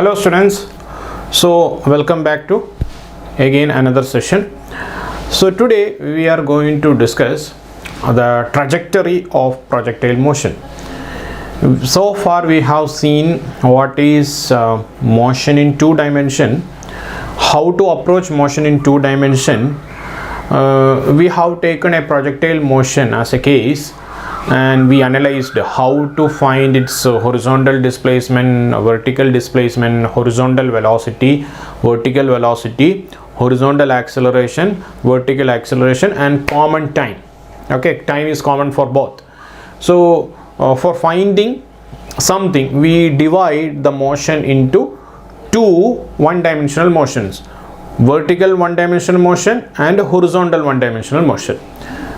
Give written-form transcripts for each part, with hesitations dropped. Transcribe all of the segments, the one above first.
Hello students, so welcome back to again another session. So today we are going to discuss the trajectory of projectile motion. So far we have seen what is motion in two dimension, how to approach motion in two dimension. We have taken a projectile motion as a case and we analyzed how to find its horizontal displacement, vertical displacement, horizontal velocity, horizontal acceleration, vertical acceleration, and common time. Okay, time is common for both. So for finding something, we divide the motion into two one-dimensional motions: vertical one-dimensional motion and horizontal one-dimensional motion.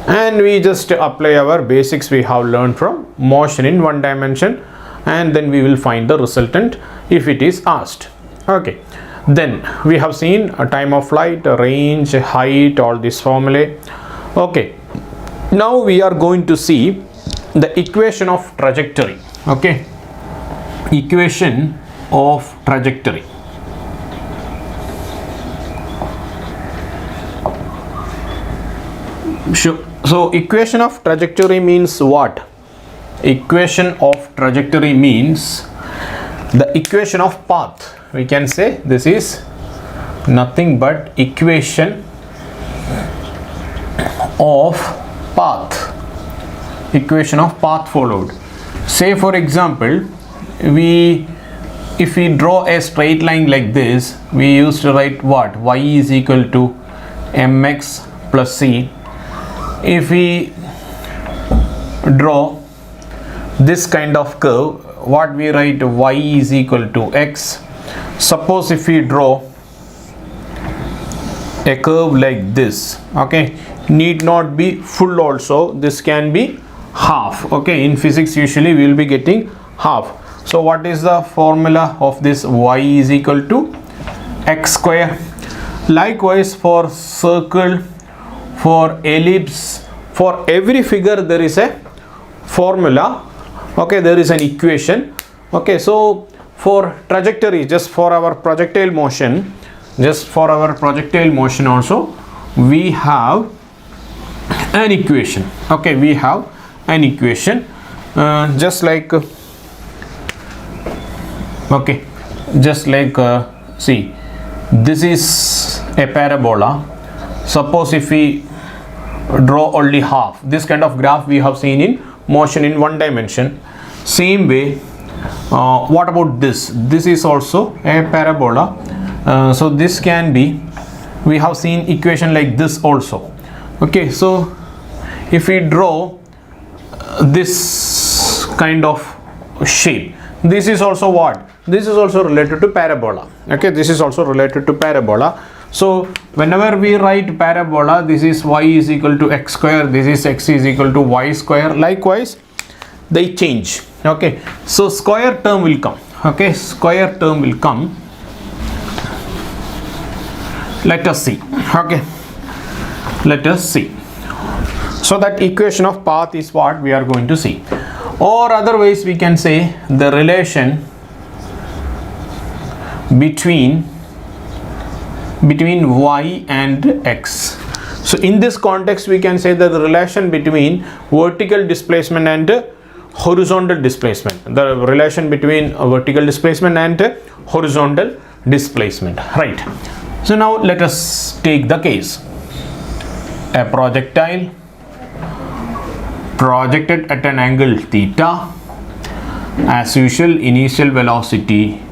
And we just apply our basics we have learned from motion in one dimension, and then we will find the resultant if it is asked. Okay, then we have seen a time of flight, range, height, all these formulae. Okay, now we are going to see the equation of trajectory. Okay, equation of trajectory. Sure. So equation of trajectory means what? Equation of trajectory means the equation of path. We can say this is nothing but equation of path. Equation of path followed. Say for example, if we draw a straight line like this, we used to write what? Y is equal to mx plus c. If we draw this kind of curve, what we write? Y is equal to x. Suppose if we draw a curve like this, okay, need not be full also, this can be half. Okay, in physics usually we will be getting half. So what is the formula of this? Y is equal to x square. Likewise for circle, for ellipse, for every figure there is a formula. Okay, there is an equation. Okay, so for trajectory, just for our projectile motion, also we have an equation. Okay, we have an equation just like see, this is a parabola. Suppose if we draw only half, this kind of graph we have seen in motion in one dimension. Same way, what about this? This is also a parabola. So this can be, we have seen equation like this also. Okay, so if we draw this kind of shape, this is also what? This is also related to parabola. Okay, this is also related to parabola. So whenever we write parabola, this is y is equal to x square, this is x is equal to y square. Likewise, they change. Okay, so square term will come. Okay, square term will come. Let us see. Okay, let us see. So that equation of path is what we are going to see. Or otherwise we can say the relation between y and x. So in this context we can say that the relation between vertical displacement and horizontal displacement, the relation between vertical displacement and horizontal displacement, right? So now let us take the case. A projectile projected at an angle theta, as usual initial velocity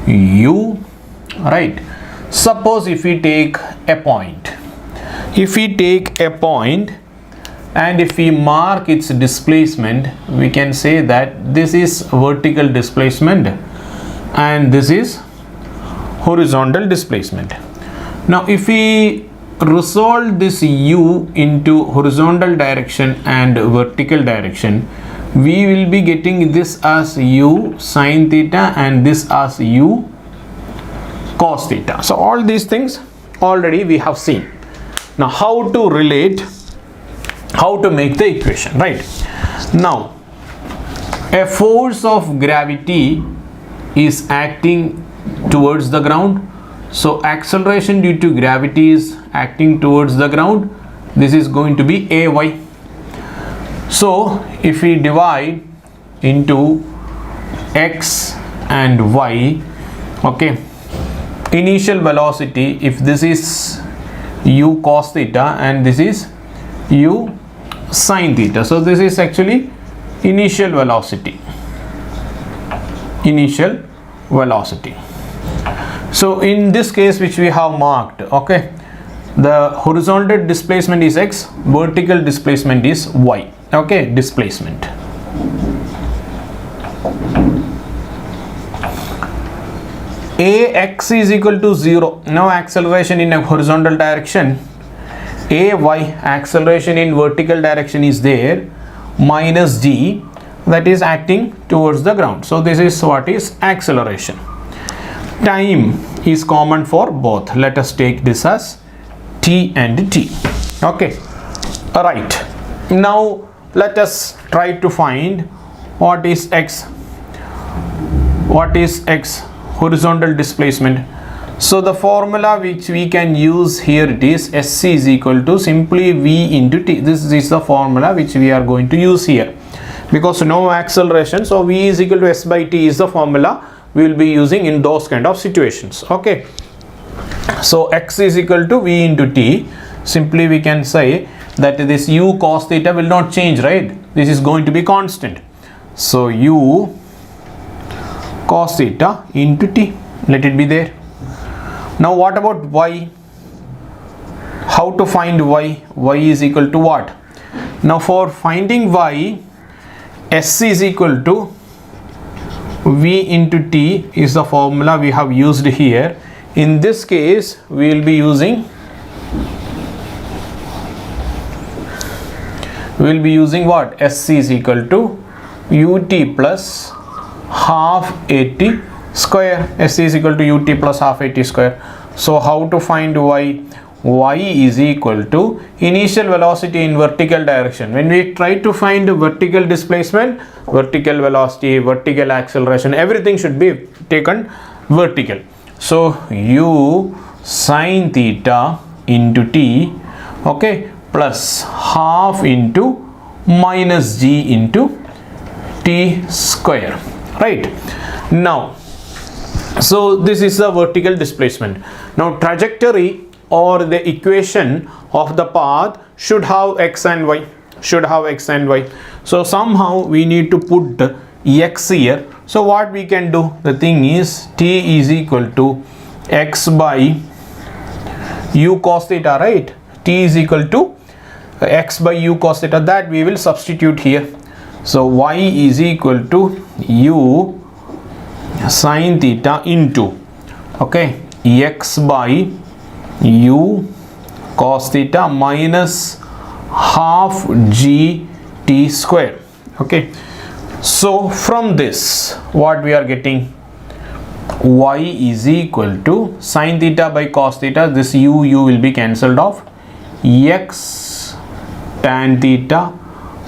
u, right? Suppose if we take a point, and if we mark its displacement, we can say that this is vertical displacement and this is horizontal displacement. Now if we resolve this u into horizontal direction and vertical direction, we will be getting this as u sine theta and this as u cos theta. So all these things already we have seen. Now how to relate, how to make the equation, right? Now a force of gravity is acting towards the ground. So acceleration due to gravity is acting towards the ground. This is going to be ay. So if we divide into x and y, okay, initial velocity, if this is u cos theta and this is u sin theta, so this is actually initial velocity. So in this case which we have marked, okay, the horizontal displacement is x, vertical displacement is y, okay, displacement. Ax is equal to 0. Now acceleration in a horizontal direction, ay acceleration in vertical direction is there, minus g, that is acting towards the ground. So this is what is acceleration. Time is common for both. Let us take this as t and t. Okay, right. Now let us try to find what is x. What is x? Horizontal displacement. So the formula which we can use here, it is sc is equal to simply v into t. This is the formula which we are going to use here, because no acceleration, so v is equal to s by t is the formula we will be using in those kind of situations. Okay, so x is equal to v into t. Simply we can say that this u cos theta will not change, right? This is going to be constant. So u cos theta into t, let it be there. Now what about y? How to find y? Y is equal to what? Now for finding y, sc is equal to v into t is the formula we have used here. In this case we will be using what? Sc is equal to ut plus half at square. Sc is equal to ut plus half at square. So how to find y? Y is equal to initial velocity in vertical direction. When we try to find vertical displacement, vertical velocity, vertical acceleration, everything should be taken vertical. So u sin theta into t, okay, plus half into minus g into t square, right? Now, so this is the vertical displacement. Now trajectory or the equation of the path should have x and y, so somehow we need to put x here. So what we can do, the thing is t is equal to x by u cos theta, right? T is equal to x by u cos theta, that we will substitute here. So y is equal to u sin theta into, okay, x by u cos theta minus half g t square. Okay, so from this what we are getting, y is equal to sin theta by cos theta, this u will be cancelled off, x tan theta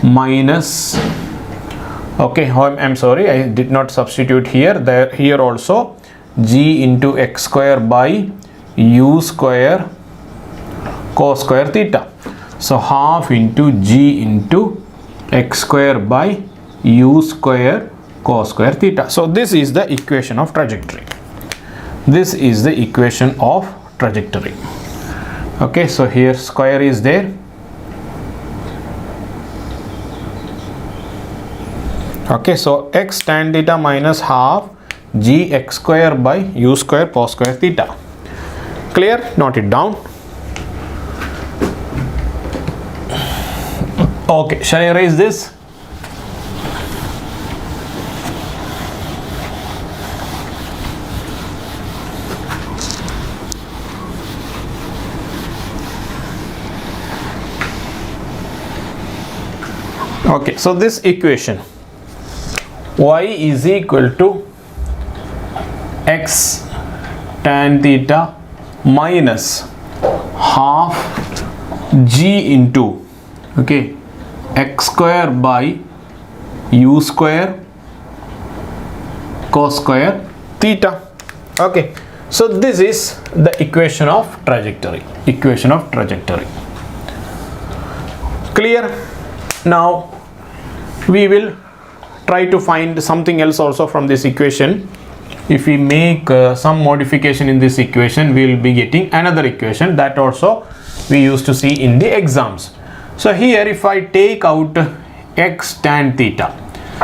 minus, okay, I'm sorry, I did not substitute here, here also g into x square by u square cos square theta. So half into g into x square by u square cos square theta. So this is the equation of trajectory. Okay, so here square is there. Okay, so x tan theta minus half g x square by u square cos square theta. Clear? Note it down. Okay, shall I erase this? Okay, so this equation, y is equal to x tan theta minus half g into, okay, x square by u square cos square theta. Okay, so this is the equation of trajectory. Clear? Now we will try to find something else also from this equation. If we make some modification in this equation, we will be getting another equation that also we used to see in the exams. So here if I take out x tan theta,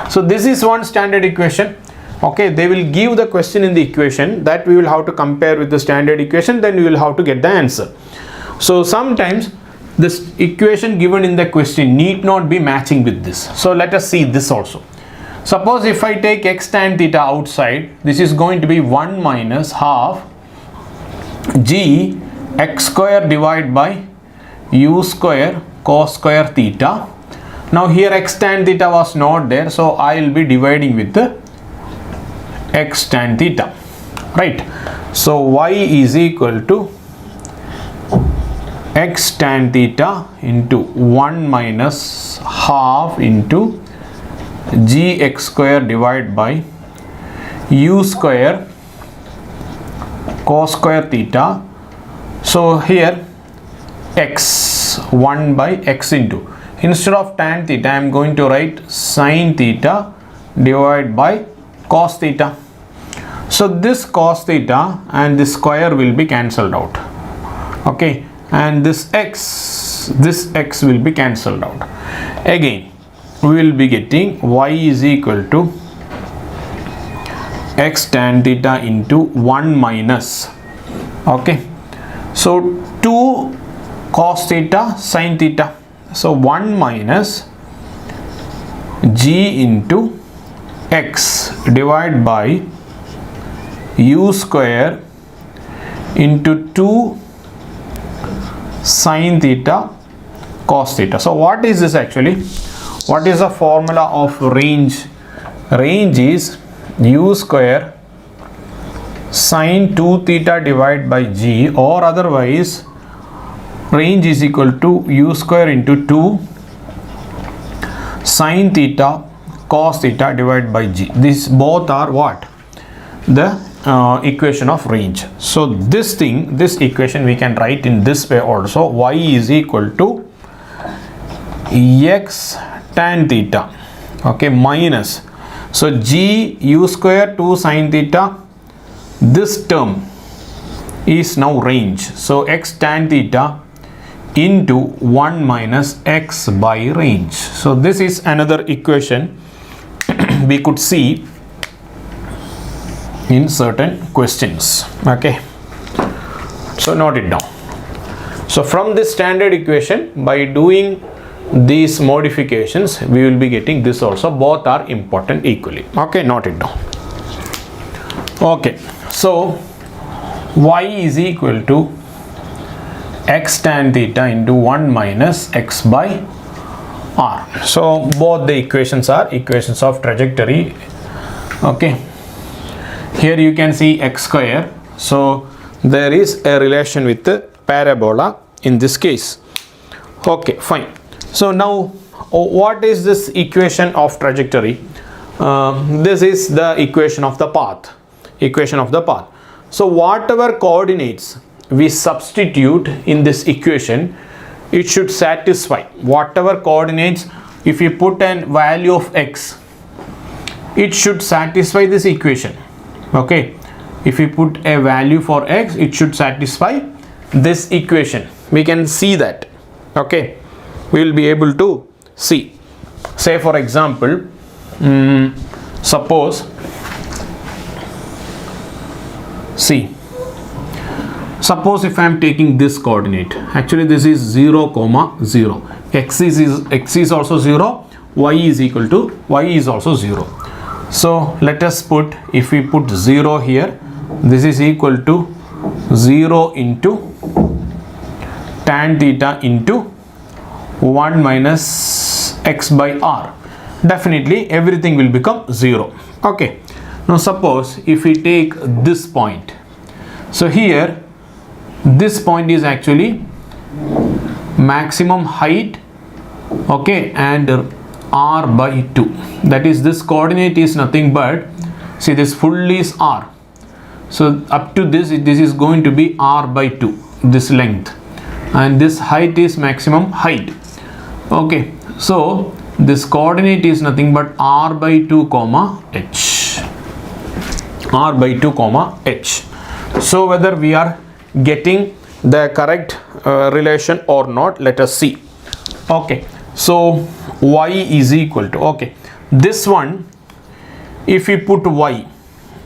so this is one standard equation. Okay, they will give the question in the equation that we will have to compare with the standard equation, then we will have to get the answer. So sometimes this equation given in the question need not be matching with this. So let us see this also. Suppose if I take x tan theta outside, this is going to be 1 minus half g x square divided by u square cos square theta. Now here x tan theta was not there, so I will be dividing with the x tan theta, right? So y is equal to x tan theta into 1 minus half into g x square divided by u square cos square theta. So here x 1 by x into, instead of tan theta I am going to write sin theta divided by cos theta. So this cos theta and this square will be cancelled out. Okay, and this x will be cancelled out. Again we will be getting y is equal to x tan theta into 1 minus, okay, so 2 cos theta sin theta, so 1 minus g into x divided by u square into 2 sin theta cos theta. So what is this actually? What is the formula of range? Range is u square sin 2 theta divided by g, or otherwise range is equal to u square into 2 sin theta cos theta divided by g. These both are what? The equation of range. So this equation we can write in this way also. Y is equal to x tan theta, okay, minus, so g u square 2 sin theta, this term is now range, so x tan theta into 1 minus x by range. So this is another equation we could see in certain questions. Okay, so note it down. So from this standard equation, by doing these modifications we will be getting this also. Both are important equally. Okay, note it down. Okay, so y is equal to x tan theta into 1 minus x by r. So both the equations are equations of trajectory. Okay, here you can see x square, so there is a relation with the parabola in this case. Okay, fine. So now what is this equation of trajectory? This is the equation of the path. So whatever coordinates we substitute in this equation, it should satisfy whatever coordinates. If you put a value of x, it should satisfy this equation. Okay, if we put a value for x, it should satisfy this equation. We can see that. Okay, we will be able to see. Say for example, suppose if I am taking this coordinate, actually this is 0, 0, x is also 0, y is also 0. So let us put, if we put 0 here, this is equal to 0 into tan theta into 1 minus x by r. Definitely everything will become 0. Okay, now suppose if we take this point, so here this point is actually maximum height, okay, and r by 2, that is this coordinate is nothing but, see, this full is r, So up to this is going to be r by 2, this length, and this height is maximum height. Okay, so this coordinate is nothing but r by 2 comma h, r by 2 comma h. So whether we are getting the correct relation or not, let us see. Okay, so y is equal to, okay, this one, if we put y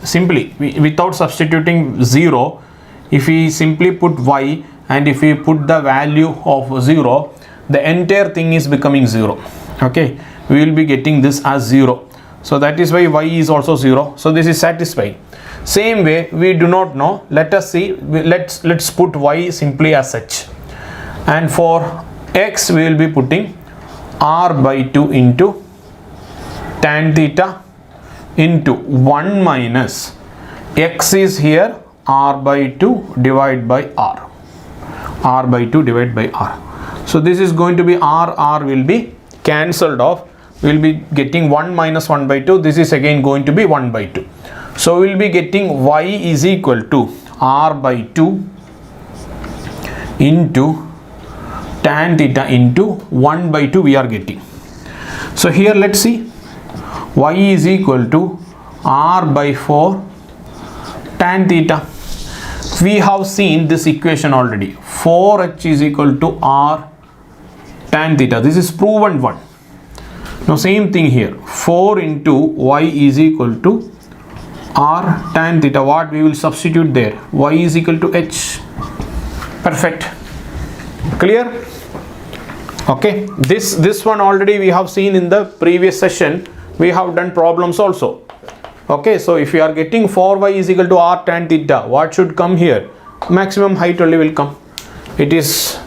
simply without substituting 0, if we simply put y and if we put the value of 0, the entire thing is becoming 0. Okay, we will be getting this as 0. So that is why y is also 0. So this is satisfied. Same way, we do not know, let us see, let's put y simply as such, and for x we will be putting r by 2 into tan theta into 1 minus x is here, r by 2 divided by r by 2 divided by r. So this is going to be r will be cancelled off. We will be getting 1 minus 1 by 2. This is again going to be 1 by 2. So we will be getting y is equal to r by 2 into tan theta into 1 by 2 we are getting. So here let's see, y is equal to r by 4 tan theta. We have seen this equation already. 4h is equal to r tan theta. This is proven one. Now same thing here, 4 into y is equal to r tan theta. What we will substitute there? Y is equal to h. Perfect. Clear? Okay, this one already we have seen in the previous session. We have done problems also. Okay, so if you are getting 4y is equal to r tan theta, what should come here? Maximum height only will come. It is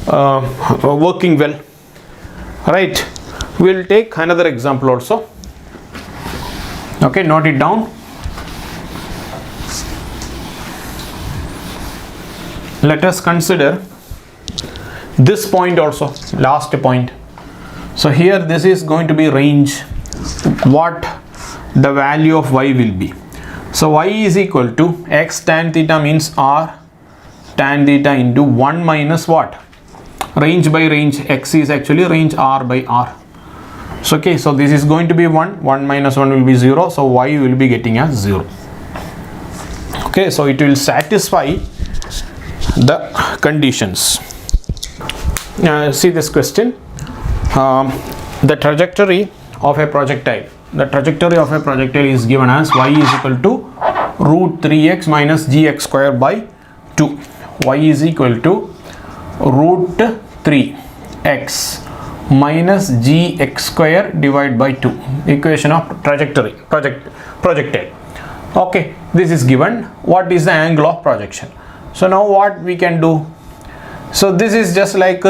working well. Right, we will take another example also. Okay, note it down. Let us consider this point also, last point. So here this is going to be range, what the value of y will be. So y is equal to x tan theta means r tan theta into 1 minus what? Range by range, x is actually range r by r. So okay, so this is going to be 1 minus 1 will be 0, so y will be getting as 0. Okay, so it will satisfy the conditions. See this question, the trajectory of a projectile. The trajectory of a projectile is given as y is equal to root 3x minus gx square by 2. Y is equal to root 3x minus gx square divided by 2. Equation of trajectory, projectile. Okay, this is given. What is the angle of projection? So now what we can do? So this is just like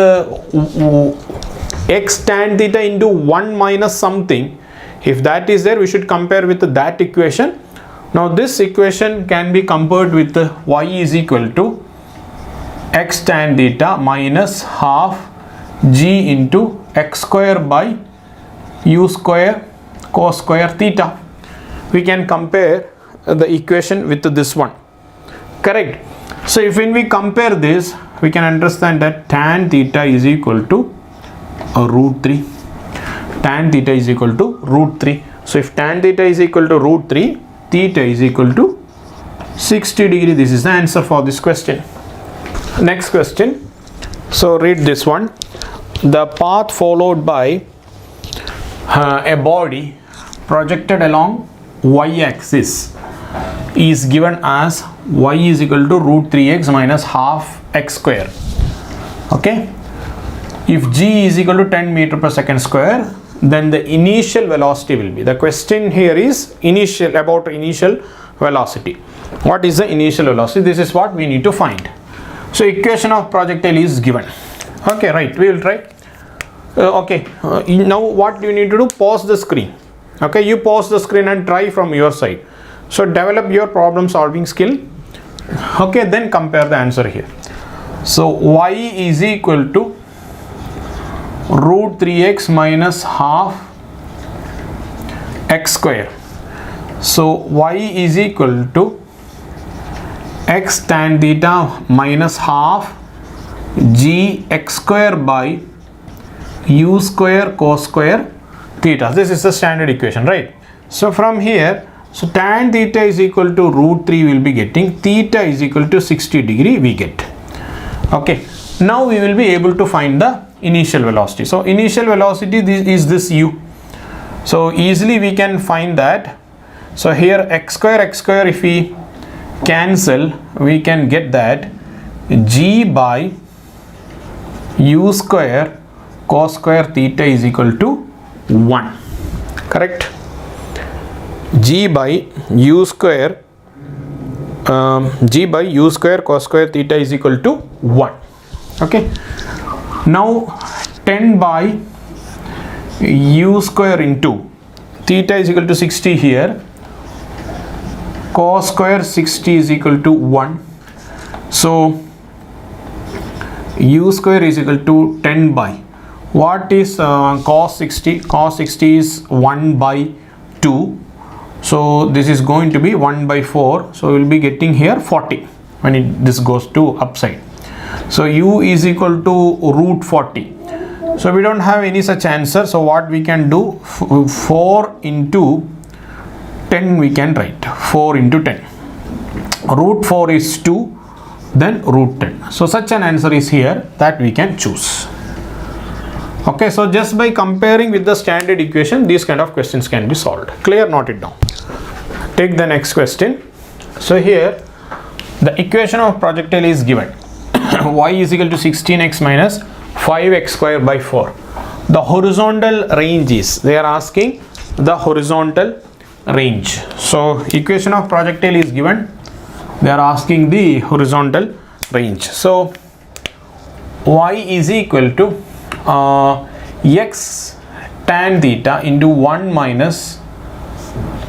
x tan theta into 1 minus something. If that is there, we should compare with that equation. Now this equation can be compared with y is equal to x tan theta minus half g into x square by u square cos square theta. We can compare the equation with this one. Correct. So if when we compare this, we can understand that tan theta is equal to root 3. Tan theta is equal to root 3. So if tan theta is equal to root 3, theta is equal to 60 degree. This is the answer for this question. Next question. So read this one. The path followed by a body projected along y-axis is given as y is equal to root 3x minus half x square. Okay. If g is equal to 10 meter per second square, then the initial velocity will be. The question here is about initial velocity. What is the initial velocity? This is what we need to find. So equation of projectile is given. Okay, right, we will try. Now what you need to do? Pause the screen. Okay, you pause the screen and try from your side. So develop your problem solving skill. Okay, then compare the answer here. So y is equal to root 3x minus half x square. So y is equal to x tan theta minus half g x square by u square cos square theta. This is the standard equation, right? So from here, so tan theta is equal to root 3 will be getting, theta is equal to 60 degree we get. Okay, now we will be able to find the initial velocity. So initial velocity is this u. So easily we can find that. So here x square if we cancel, we can get that g by u square cos square theta is equal to 1. Correct? G by u square cos square theta is equal to 1. Okay, now 10 by u square into theta is equal to 60 here, cos square 60 is equal to 1. So u square is equal to 10 by, what is cos 60? Cos 60 is 1 by 2. So this is going to be 1 by 4. So we will be getting here 40 when this goes to upside. So u is equal to root 40. So we don't have any such answer. So what we can do, 4 into 10 we can write. 4 into 10. Root 4 is 2, then root 10. So such an answer is here that we can choose. Okay, so just by comparing with the standard equation, these kind of questions can be solved. Clear? Note it down. Take the next question. So here the equation of projectile is given. Y is equal to 16x minus 5x square by 4. The horizontal range is, they are asking the horizontal range. So equation of projectile is given, they are asking the horizontal range. So y is equal to x tan theta into 1 minus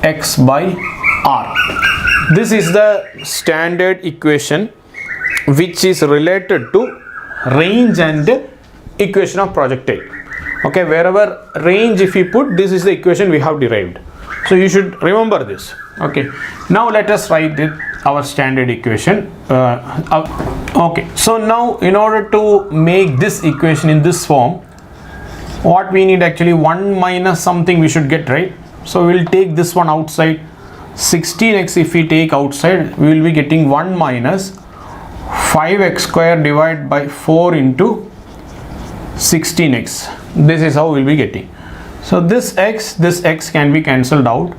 x by r. This is the standard equation which is related to range and equation of projectile. Okay, wherever range if we put, this is the equation we have derived. So you should remember this. Okay, now let us write our standard equation. Okay, so now in order to make this equation in this form, what we need actually 1 minus something we should get, right? So we will take this one outside. 16x if we take outside, we will be getting 1 minus 5x square divided by 4 into 16x. This is how we will be getting. So this x can be cancelled out.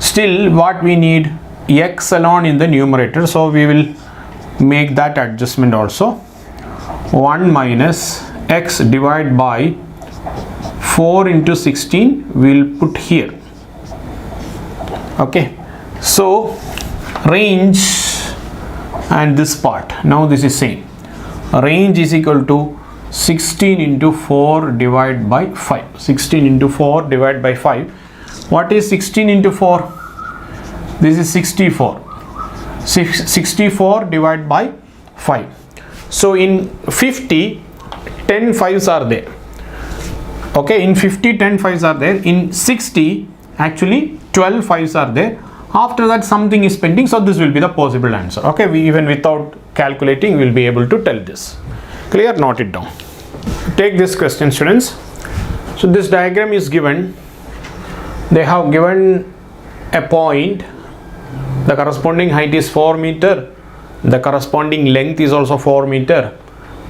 Still what we need, x alone in the numerator. So we will make that adjustment also. 1 minus x divided by 4 into 16 we will put here. Okay, so range and this part, now this is same. Range is equal to 16 into 4 divided by 5. 16 into 4 divided by 5. What is 16 into 4? This is 64. 64 divided by 5. So in 50, 10 5s are there. Okay, in 50, 10 5s are there. In 60, actually 12 5s are there. After that something is pending, so this will be the possible answer. Okay, we even without calculating we will be able to tell this. Clear? Note it down. Take this question, students. So this diagram is given. They have given a point. The corresponding height is 4 meter. The corresponding length is also 4 meter.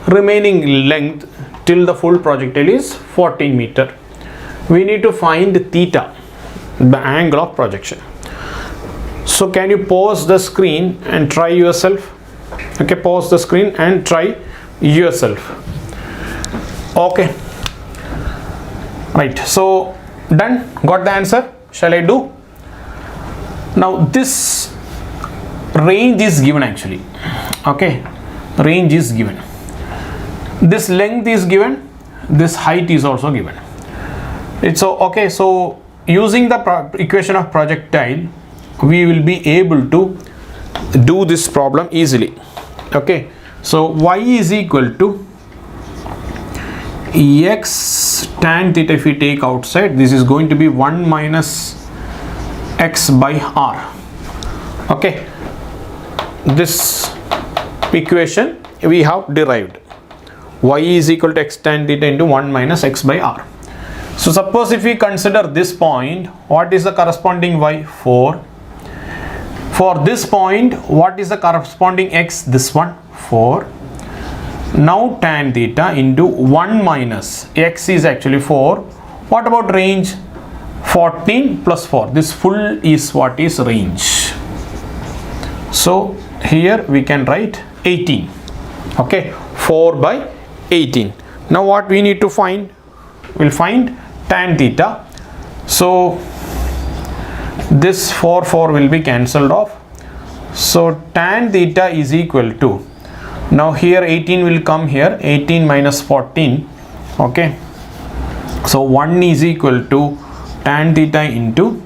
Remaining length till the full projectile is 14 meter. We need to find theta, the angle of projection. So can you pause the screen and try yourself? Okay, pause the screen and try yourself. Okay, right, so done, got the answer. Shall I do? Now this range is given actually. Okay, range is given. This length is given, this height is also given. It's okay. So using the equation of projectile, we will be able to do this problem easily. Okay, so y is equal to x tan theta. If we take outside, this is going to be 1 minus x by r. Okay, this equation we have derived. Y is equal to x tan theta into 1 minus x by r. So suppose if we consider this point, what is the corresponding y? 4. For this point, what is the corresponding x? This one, 4. Now tan theta into 1 minus x is actually 4. What about range? 14 plus 4. This full is what is range. So here we can write 18. Okay, 4 by 18. Now what we need to find? We'll find tan theta. So this 4 will be cancelled off. So tan theta is equal to, now here 18 will come here, 18 minus 14. Okay, so 1 is equal to tan theta into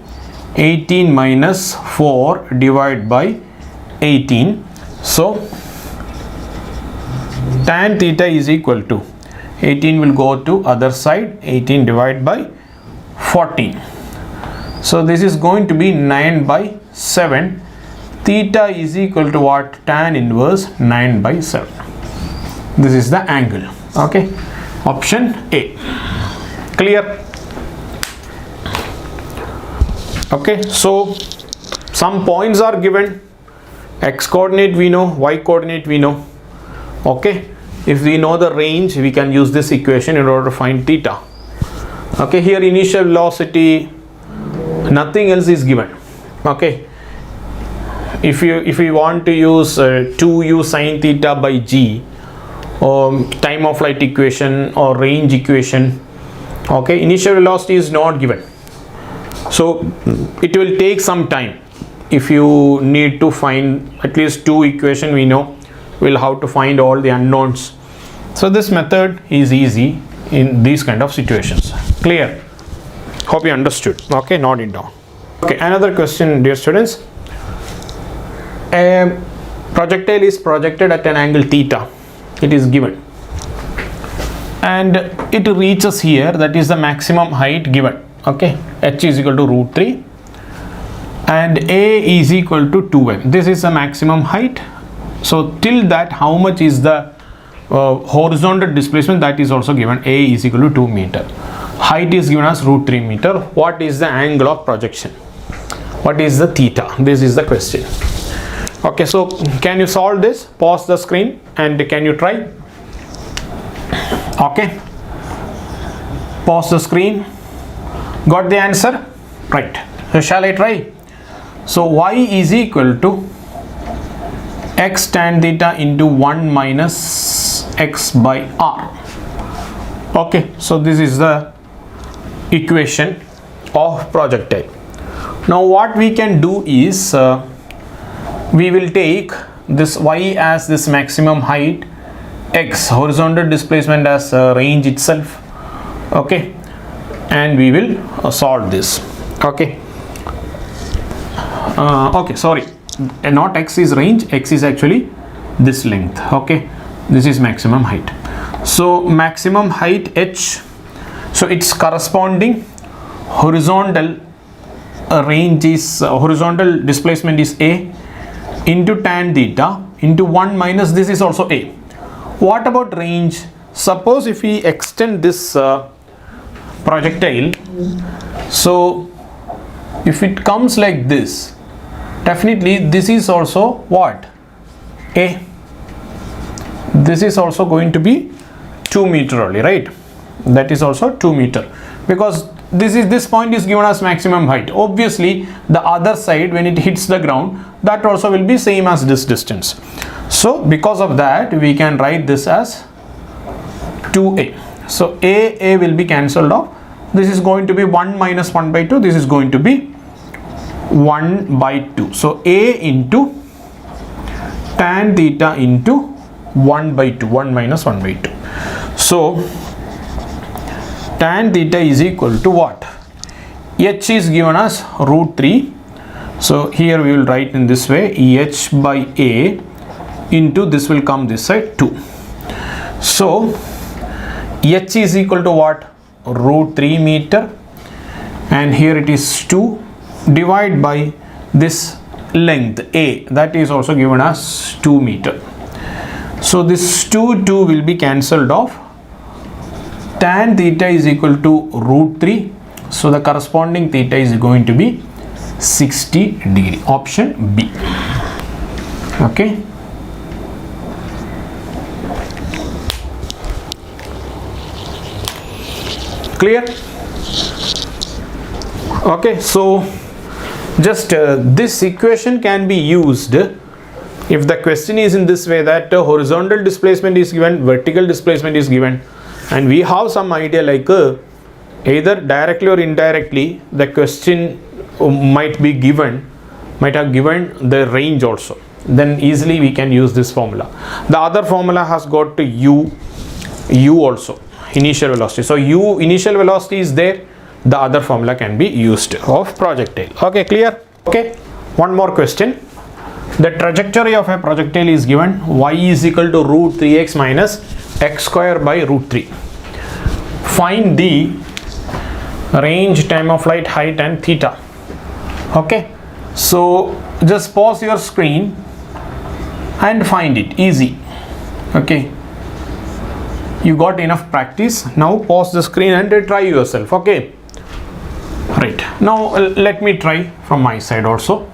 18 minus 4 divided by 18. So tan theta is equal to 18 will go to other side, 18 divided by 14. So this is going to be 9 by 7. Theta is equal to what? Tan inverse 9 by 7. This is the angle. Okay, option A. Clear? Okay, so some points are given. X coordinate we know, y coordinate we know. Okay, if we know the range, we can use this equation in order to find theta. Okay, here initial velocity, nothing else is given. Okay, if we want to use 2u sine theta by g, time of flight equation or range equation, okay, initial velocity is not given, so it will take some time. If you need to find at least 2 equation, we know we'll have to find all the unknowns. So this method is easy in these kind of situations. Clear? Hope you understood. Okay, not it down. Okay, another question, dear students. A projectile is projected at an angle theta. It is given, and it reaches here, that is the maximum height given. Okay, h is equal to root 3 and a is equal to 2m. This is the maximum height. So till that, how much is the horizontal displacement? That is also given. A is equal to 2 meter. Height is given as root 3 meter. What is the angle of projection? What is the theta? This is the question. Okay, so can you solve this? Pause the screen and can you try? Okay, pause the screen. Got the answer? Right. So shall I try? So y is equal to x tan theta into 1 minus x by r. Okay, so this is the equation of projectile. Now what we can do is we will take this y as this maximum height, x horizontal displacement as range itself. Okay, and we will solve this. Okay, okay, sorry, not x is range, x is actually this length. Okay, this is maximum height. So maximum height h, so its corresponding horizontal range is horizontal displacement is a into tan theta into 1 minus, this is also a. What about range? Suppose if we extend this projectile, so if it comes like this, definitely this is also what? A. This is also going to be 2 meter only, right? That is also 2 meter, because this point is given as maximum height. Obviously the other side, when it hits the ground, that also will be same as this distance. So because of that, we can write this as 2a. So a will be cancelled off. This is going to be 1 minus 1 by 2. This is going to be 1 by 2. So a into tan theta into 1 by 2, 1 minus 1 by 2. So tan theta is equal to what? H is given as root 3. So here we will write in this way, h by a into, this will come this side, 2. So h is equal to what? Root 3 meter, and here it is 2, divide by this length A, that is also given as 2 meter. So this 2 will be cancelled off. Tan theta is equal to root 3. So the corresponding theta is going to be 60 degree. Option B. Okay. Clear? Okay, so just this equation can be used if the question is in this way, that horizontal displacement is given, vertical displacement is given, and we have some idea like either directly or indirectly the question might have given the range also, then easily we can use this formula. The other formula has got to u also, initial velocity. So u initial velocity is there, the other formula can be used of projectile. Okay, clear? Okay, one more question. The trajectory of a projectile is given, y is equal to root 3x minus x square by root 3. Find the range, time of flight, height and theta. Okay, so just pause your screen and find it, easy. Okay, you got enough practice. Now pause the screen and try yourself. Okay, right, now let me try from my side also.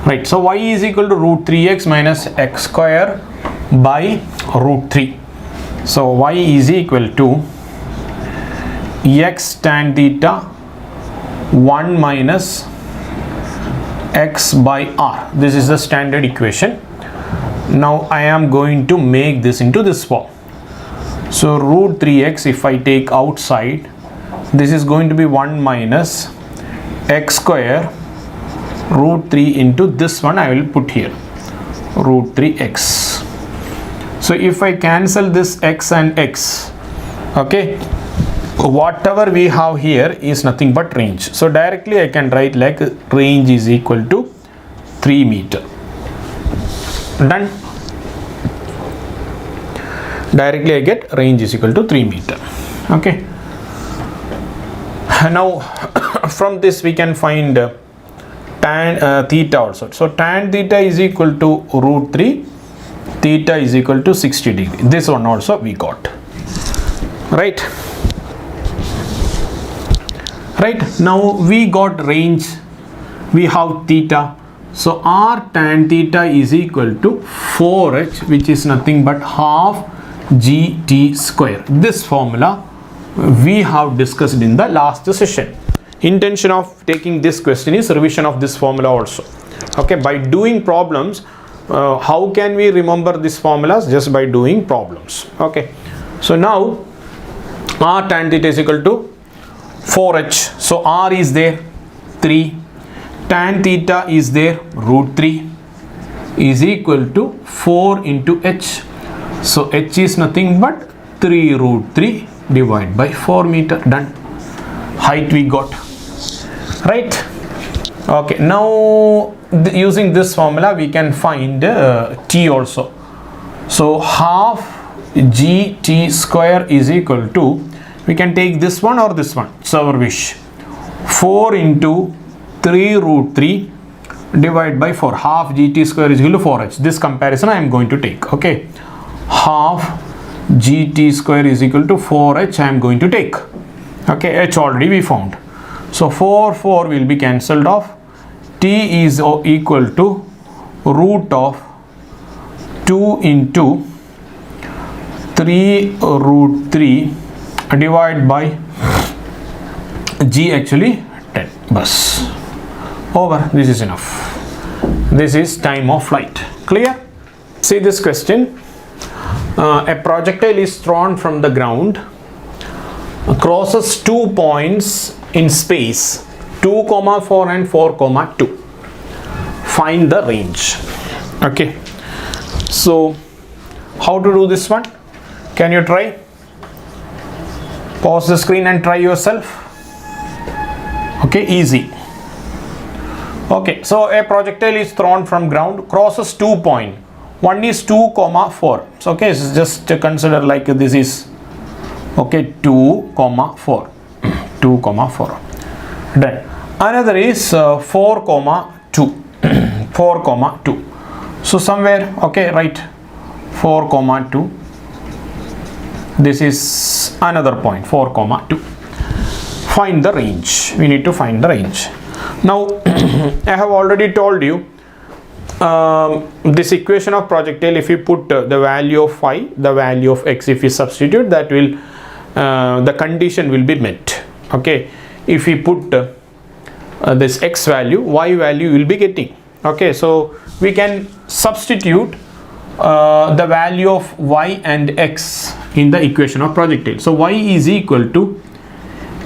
Right, so y is equal to root 3x minus x square by root 3. So y is equal to x tan theta 1 minus x by r. This is the standard equation. Now I am going to make this into this form. So root 3x, if I take outside, this is going to be 1 minus x square root 3 into this one I will put here, root 3x. So if I cancel this x and x, okay, whatever we have here is nothing but range. So directly I can write like range is equal to 3 meter. Done. Directly I get range is equal to 3 meter. Okay. Now from this we can find tan theta also. So tan theta is equal to root 3, theta is equal to 60 degree. This one also we got. Right. Right, now we got range, we have theta. So r tan theta is equal to 4h, which is nothing but half gt square. This formula we have discussed in the last session. Intention of taking this question is revision of this formula also. Okay, by doing problems, how can we remember these formulas? Just by doing problems. Okay, so now r tan theta is equal to 4h. So r is there 3, tan theta is there root 3 is equal to 4 into h. So h is nothing but 3 root 3 divided by 4 meter. Done. Height we got. Right. Okay, now using this formula we can find t also. So half gt square is equal to, we can take this one or this one, it's our wish, 4 into 3 root 3 divided by 4. Half gt square is equal to 4h. This comparison I am going to take. Okay, half gt square is equal to 4h I am going to take. Okay, h already we found. So 4 will be cancelled off. T is equal to root of 2 into 3 root 3 divided by g, actually 10. Bus. Over. This is enough. This is time of flight. Clear? See this question. A projectile is thrown from the ground, crosses 2 points in space 2, 4 and 4, 2. Find the range. Okay, so how to do this one? Can you try? Pause the screen and try yourself. Okay, easy. Okay, so a projectile is thrown from ground, crosses 2 points. One is 2, 4. So okay, so just consider like this is okay 2, 4. 2, 4. Then another is 4, 2. 4 comma 2. So somewhere, okay, right, 4 comma 2. This is another point, 4 comma 2. Find the range. We need to find the range. Now I have already told you this equation of projectile, if you put the value of y, the value of x, if you substitute, that will the condition will be met. Okay, if we put this x value, y value will be getting. Okay, so we can substitute the value of y and x in the equation of projectile. So y is equal to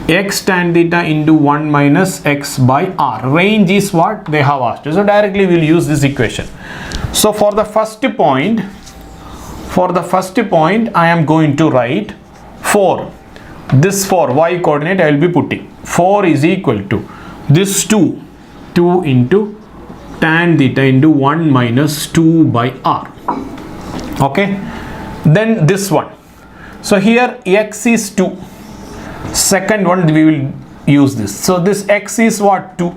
x tan theta into 1 minus x by r. Range is what they have asked. So directly we will use this equation. So for the first point I am going to write 4. This 4 y coordinate I will be putting. 4 is equal to this 2 into tan theta into 1 minus 2 by r. Okay, then this one. So here x is 2. Second one we will use this. So this x is what? 2.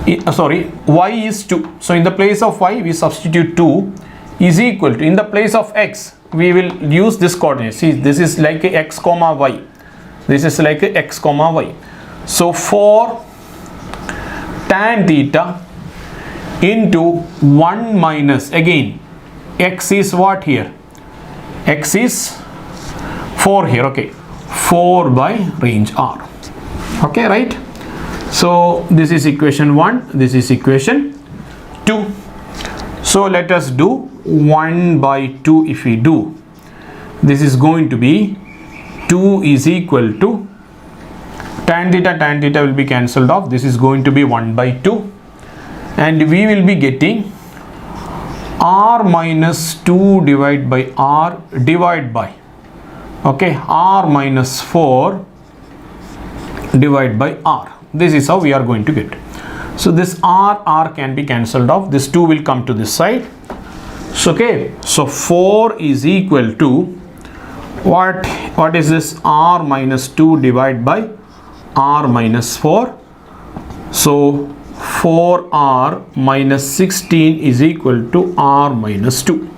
Y is 2. So in the place of y we substitute 2 is equal to, in the place of x we will use this coordinate. See, this is like a x comma y. This is like a x comma y. So 4 tan theta into 1 minus, again x is what here? X is 4 here. Okay, 4 by range r. Okay, right? So this is equation 1, this is equation 2. So let us do 1 by 2. If we do, this is going to be 2 is equal to tan theta will be cancelled off. This is going to be 1 by 2, and we will be getting r minus 2 divided by r divided by, okay, r minus 4 divided by r. This is how we are going to get. So this r can be cancelled off. This 2 will come to this side. So okay, so 4 is equal to what is this? R minus 2 divided by r minus 4. So 4r minus 16 is equal to r minus 2.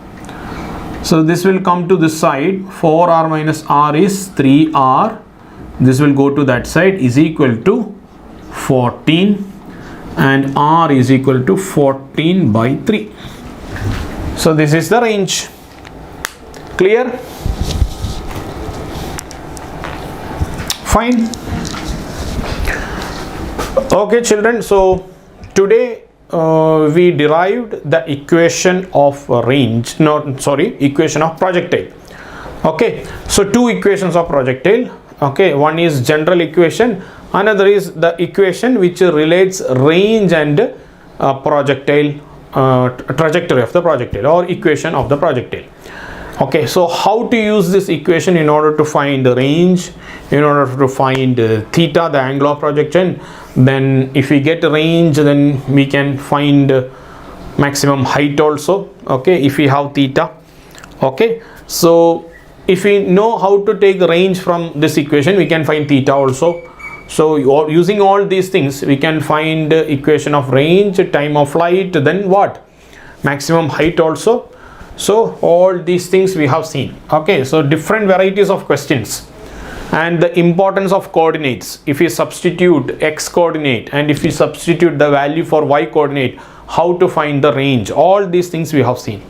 So this will come to this side. 4r minus r is 3r. This will go to that side, is equal to 14, and r is equal to 14 by 3. So this is the range. Clear? Fine. Okay children, so today we derived the equation of range, equation of projectile. Okay, so two equations of projectile. Okay, one is general equation, another is the equation which relates range and projectile trajectory of the projectile, or equation of the projectile. Okay, so how to use this equation in order to find the range, in order to find theta, the angle of projection. Then if we get range, then we can find maximum height also. Okay, if we have theta. Okay, so if we know how to take range from this equation, we can find theta also. So using all these things, we can find equation of range, time of flight, then what? Maximum height also. So all these things we have seen. Okay, so different varieties of questions, and the importance of coordinates. If we substitute x coordinate and if we substitute the value for y coordinate, how to find the range, all these things we have seen.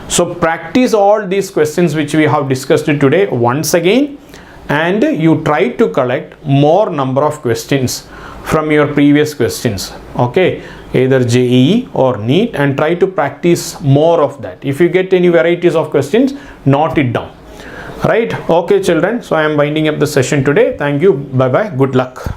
So practice all these questions which we have discussed today once again, and you try to collect more number of questions from your previous questions. Okay, either JEE or Neet, and try to practice more of that. If you get any varieties of questions, note it down. Right? Okay children, so I am winding up the session today. Thank you. Bye bye. Good luck.